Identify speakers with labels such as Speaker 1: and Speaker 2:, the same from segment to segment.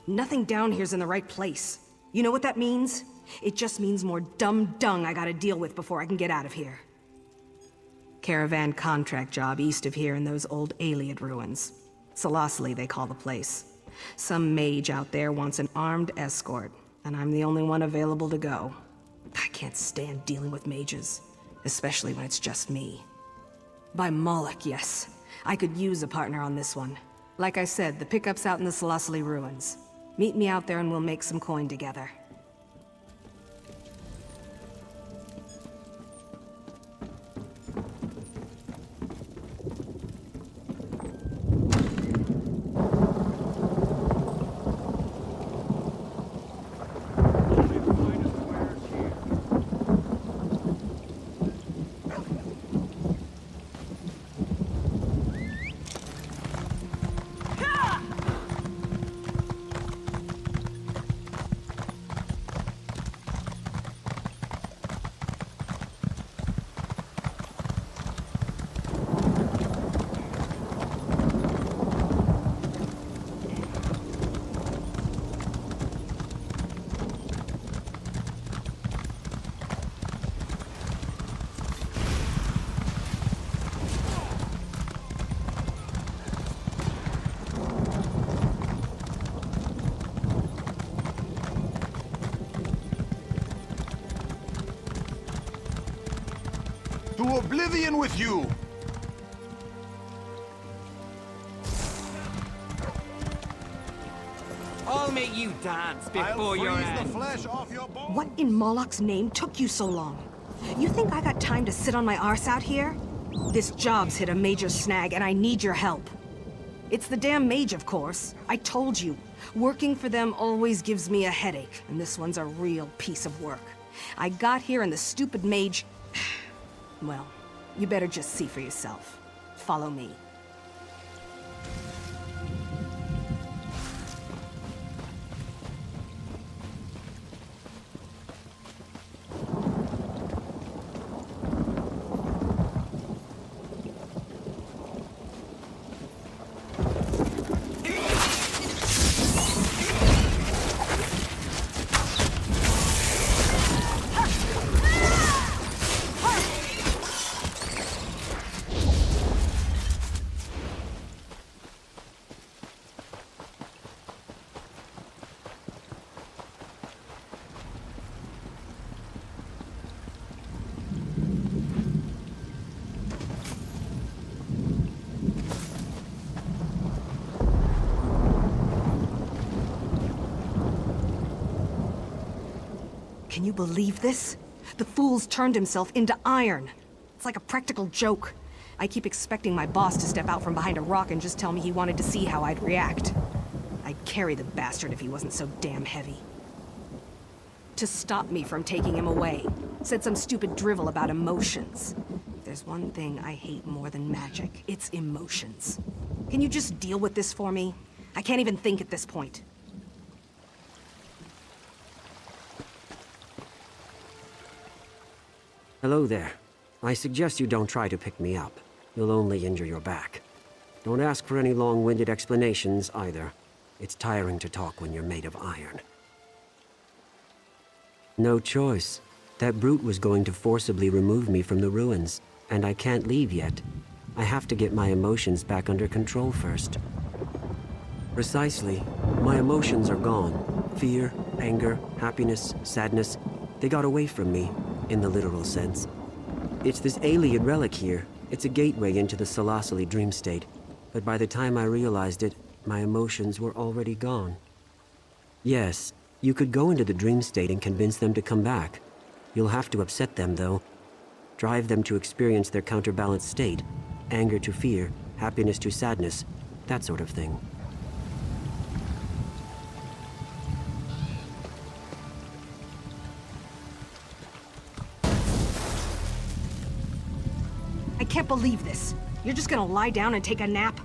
Speaker 1: Nothing down here's in the right place. You know what that means? It just means more dumb dung I gotta deal with before I can get out of here. Caravan contract job east of here in those old Iliad ruins. Selosli, they call the place. Some mage out there wants an armed escort, and I'm the only one available to go. I can't stand dealing with mages, especially when it's just me. By Moloch, yes. I could use a partner on this one. Like I said, the pickup's out in the Selosli ruins. Meet me out there and we'll make some coin together.
Speaker 2: To oblivion with you!
Speaker 3: I'll make you dance before your end.
Speaker 2: The flesh off your bones.
Speaker 1: What in Moloch's name took you so long? You think I got time to sit on my arse out here? This job's hit a major snag and I need your help. It's the damn mage, of course. I told you. Working for them always gives me a headache, and this one's a real piece of work. I got here and the stupid mage... Well, you better just see for yourself. Follow me. Can you believe this? The fool's turned himself into iron. It's like a practical joke. I keep expecting my boss to step out from behind a rock and just tell me he wanted to see how I'd react. I'd carry the bastard if he wasn't so damn heavy. To stop me from taking him away. Said some stupid drivel about emotions. If there's one thing I hate more than magic, it's emotions. Can you just deal with this for me? I can't even think at this point.
Speaker 4: Hello there. I suggest you don't try to pick me up. You'll only injure your back. Don't ask for any long-winded explanations, either. It's tiring to talk when you're made of iron. No choice. That brute was going to forcibly remove me from the ruins, and I can't leave yet. I have to get my emotions back under control first. Precisely. My emotions are gone. Fear, anger, happiness, sadness. They got away from me. In the literal sense. It's this Iliad relic here. It's a gateway into the Selosli dream state. But by the time I realized it, my emotions were already gone. Yes, you could go into the dream state and convince them to come back. You'll have to upset them, though. Drive them to experience their counterbalanced state. Anger to fear, happiness to sadness, that sort of thing.
Speaker 1: I can't believe this. You're just gonna lie down and take a nap?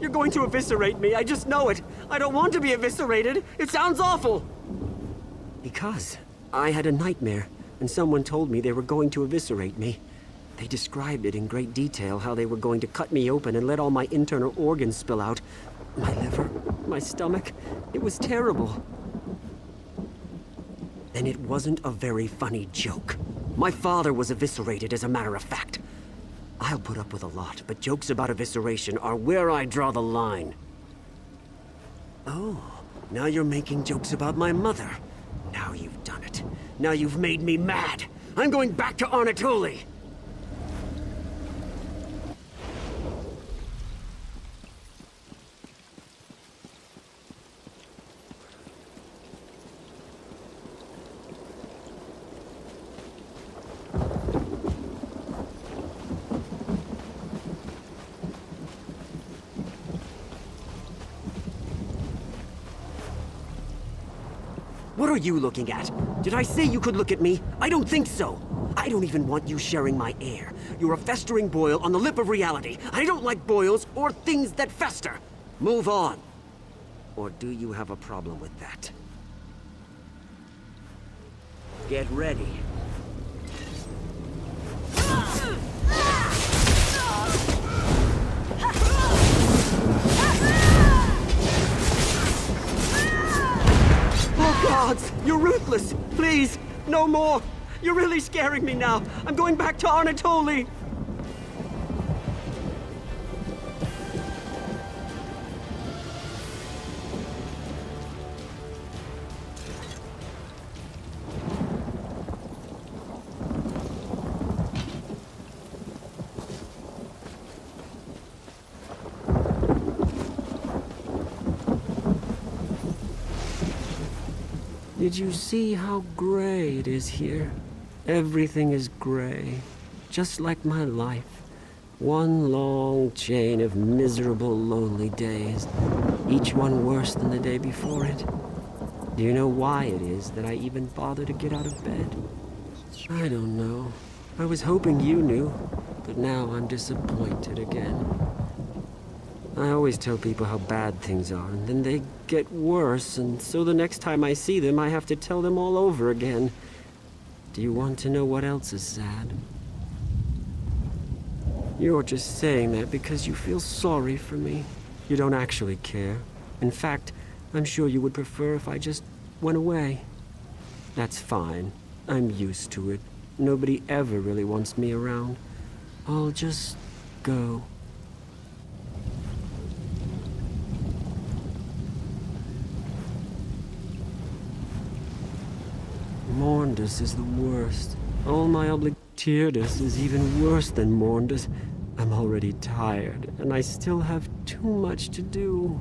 Speaker 4: You're going to eviscerate me, I just know it. I don't want to be eviscerated. It sounds awful. Because I had a nightmare, and someone told me they were going to eviscerate me. They described it in great detail, how they were going to cut me open and let all my internal organs spill out. My liver, my stomach. It was terrible. And it wasn't a very funny joke. My father was eviscerated, as a matter of fact. I'll put up with a lot, but jokes about evisceration are where I draw the line. Oh, now you're making jokes about my mother. Now you've done it. Now you've made me mad. I'm going back to Arnatoli. What are you looking at? Did I say you could look at me? I don't think so. I don't even want you sharing my air. You're a festering boil on the lip of reality. I don't like boils or things that fester. Move on. Or do you have a problem with that? Get ready. Oh, gods! You're ruthless! Please, no more! You're really scaring me now! I'm going back to Arnatoli! Did you see how gray it is here? Everything is gray, just like my life. One long chain of miserable, lonely days, each one worse than the day before it. Do you know why it is that I even bother to get out of bed? I don't know. I was hoping you knew, but now I'm disappointed again. I always tell people how bad things are, and then they get worse, and so the next time I see them, I have to tell them all over again. Do you want to know what else is sad? You're just saying that because you feel sorry for me. You don't actually care. In fact, I'm sure you would prefer if I just went away. That's fine. I'm used to it. Nobody ever really wants me around. I'll just go. Mournoth is the worst. All my Tyrdes is even worse than Mournoth. I'm already tired, and I still have too much to do.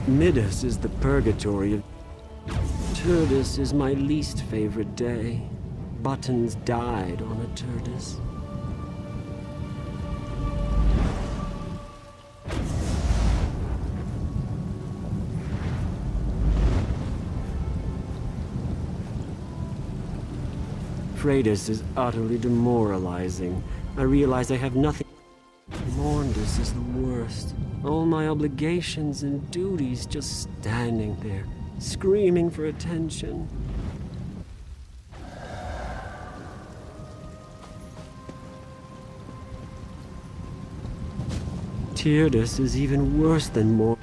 Speaker 4: Midas is the purgatory of... Tyrdes is my least favorite day. Buttons died on a Tyrdes. Freydis is utterly demoralizing. I realize I have nothing... Mournoth is the worst. All my obligations and duties just standing there, screaming for attention. Tyrdes is even worse than Mournoth.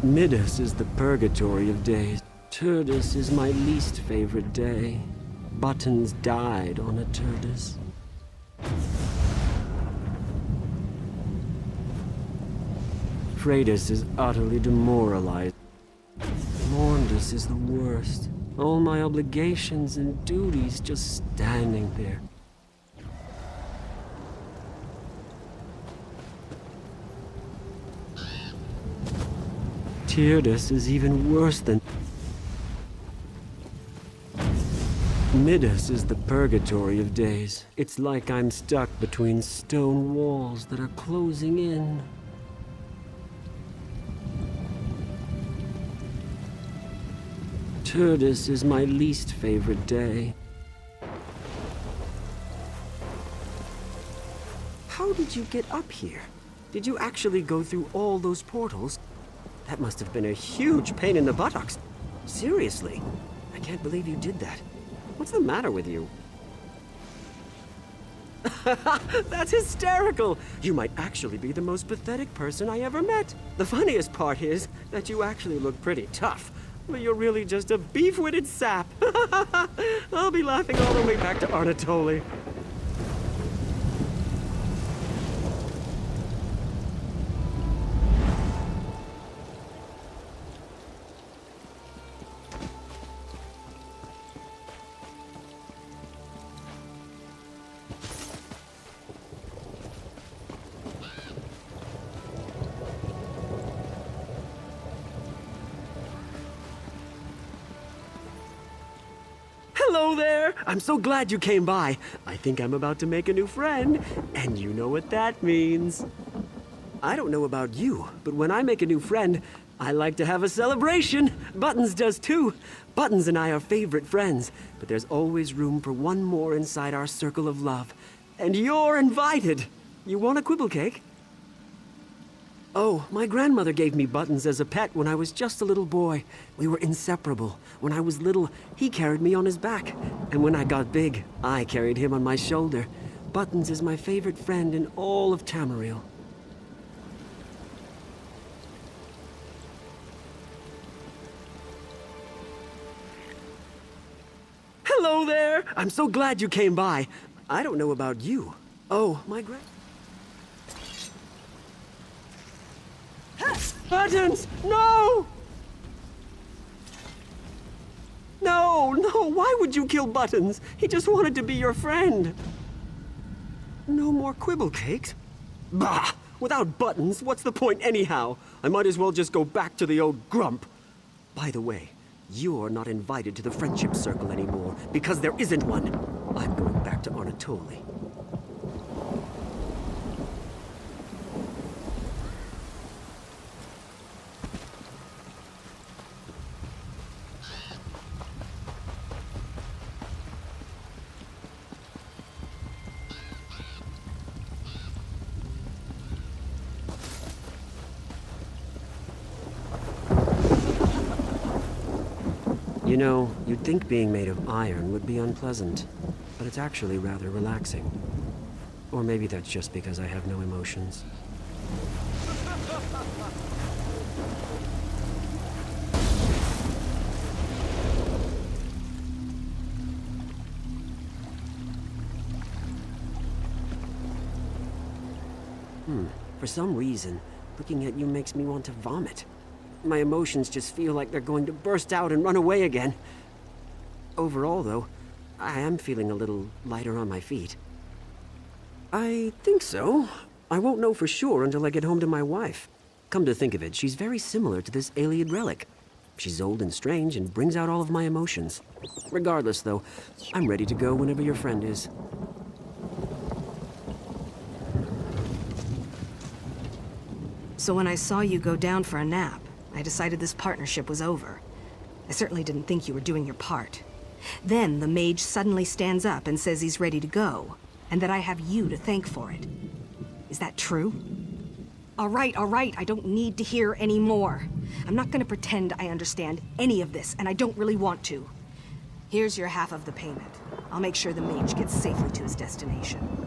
Speaker 4: Midas is the purgatory of days. Tyrdes is my least favorite day. Buttons died on a Tyrdes. Kratos is utterly demoralized. Mournoth is the worst. All my obligations and duties just standing there. Tyrdes is even worse than... Midas is the purgatory of days. It's like I'm stuck between stone walls that are closing in. Tyrdes is my least favorite day. How did you get up here? Did you actually go through all those portals? That must have been a huge pain in the buttocks. Seriously, I can't believe you did that. What's the matter with you? That's hysterical! You might actually be the most pathetic person I ever met. The funniest part is that you actually look pretty tough, but you're really just a beef-witted sap. I'll be laughing all the way back to Anatoly. Hello there! I'm so glad you came by. I think I'm about to make a new friend, and you know what that means. I don't know about you, but when I make a new friend, I like to have a celebration. Buttons does too. Buttons and I are favorite friends, but there's always room for one more inside our circle of love. And you're invited. You want a quibble cake? Oh, my grandmother gave me Buttons as a pet when I was just a little boy. We were inseparable. When I was little, he carried me on his back. And when I got big, I carried him on my shoulder. Buttons is my favorite friend in all of Tamriel. Hello there! I'm so glad you came by. I don't know about you. Oh, my Buttons! No! No, why would you kill Buttons? He just wanted to be your friend. No more quibble cakes? Bah! Without Buttons, what's the point anyhow? I might as well just go back to the old grump. By the way, you're not invited to the friendship circle anymore, because there isn't one. I'm going back to Anatoly. You know, you'd think being made of iron would be unpleasant, but it's actually rather relaxing. Or maybe that's just because I have no emotions. For some reason, looking at you makes me want to vomit. My emotions just feel like they're going to burst out and run away again. Overall, though, I am feeling a little lighter on my feet. I think so. I won't know for sure until I get home to my wife. Come to think of it, she's very similar to this Ayleid relic. She's old and strange and brings out all of my emotions. Regardless, though, I'm ready to go whenever your friend is.
Speaker 1: So when I saw you go down for a nap, I decided this partnership was over. I certainly didn't think you were doing your part. Then the mage suddenly stands up and says he's ready to go, and that I have you to thank for it. Is that true? All right, I don't need to hear any more. I'm not gonna pretend I understand any of this, and I don't really want to. Here's your half of the payment. I'll make sure the mage gets safely to his destination.